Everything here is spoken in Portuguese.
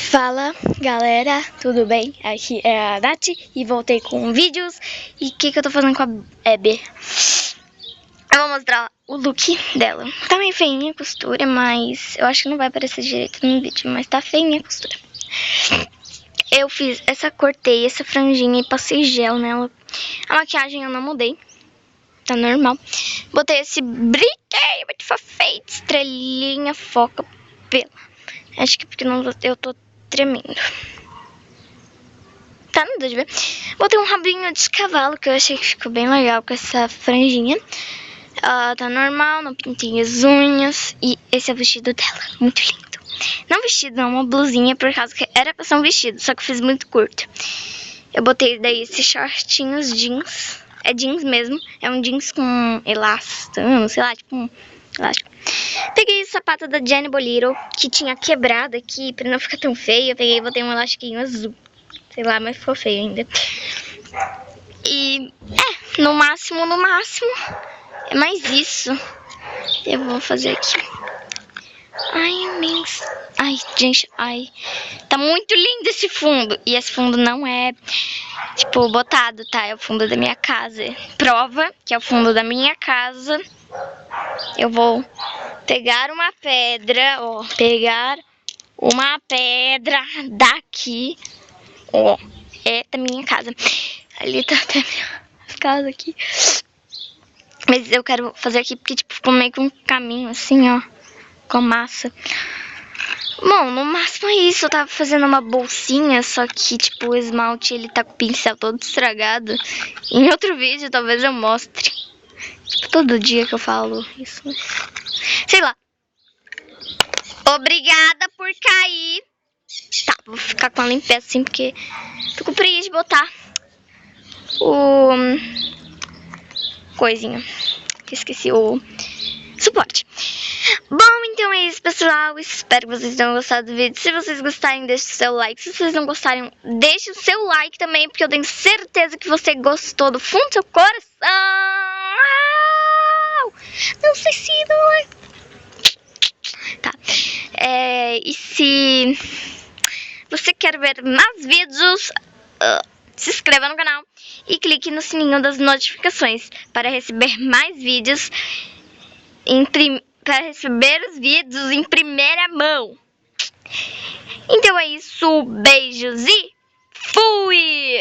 Fala galera, tudo bem? Aqui é a Nath e voltei com vídeos. E o que eu tô fazendo com a Abby? Eu vou mostrar o look dela. Tá meio feinha a costura, mas eu acho que não vai aparecer direito no vídeo, mas tá feinha a costura. Eu fiz cortei essa franjinha e passei gel nela. A maquiagem eu não mudei, tá normal. Botei esse brinquedo muito fofeito, estrelinha, foca, pelo. Acho que porque não, eu tô tremendo. Tá, não dá de ver. Botei um rabinho de cavalo, que eu achei que ficou bem legal com essa franjinha. Tá normal, não pintei as unhas. E esse é o vestido dela, muito lindo. Não vestido, não, uma blusinha, por causa que era pra ser um vestido, só que eu fiz muito curto. Eu botei daí esses shortinhos jeans. É jeans mesmo, é um jeans com elastano, sei lá, tipo um elástico. Peguei o sapato da Jenny Bolero, que tinha quebrado aqui, pra não ficar tão feio. Eu peguei e botei um elastiquinho azul. Sei lá, mas ficou feio ainda. E, no máximo, é mais isso. Eu vou fazer aqui. Ai, gente, tá muito lindo esse fundo. E esse fundo não é, tipo, botado, tá? É o fundo da minha casa. Prova que é o fundo da minha casa. Eu vou pegar uma pedra, ó. Pegar uma pedra daqui. Ó, é da minha casa. Ali tá até a minha casa aqui. Mas eu quero fazer aqui porque, tipo, ficou meio que um caminho assim, ó. Com massa. Bom, no máximo é isso. Eu tava fazendo uma bolsinha, só que, tipo, o esmalte, ele tá com o pincel todo estragado. Em outro vídeo, talvez eu mostre. Tipo, todo dia que eu falo isso. Sei lá. Obrigada por cair. Tá, vou ficar com ela em pé assim, porque tô com preguiça de botar o coisinha. Esqueci o suporte. Bom, então é isso, pessoal. Espero que vocês tenham gostado do vídeo. Se vocês gostarem, deixe o seu like. Se vocês não gostarem, deixe o seu like também, porque eu tenho certeza que você gostou do fundo do seu coração. Não sei se não é. Tá. E se você quer ver mais vídeos, se inscreva no canal e clique no sininho das notificações para receber mais vídeos para receber os vídeos em primeira mão. Então é isso, beijos e fui!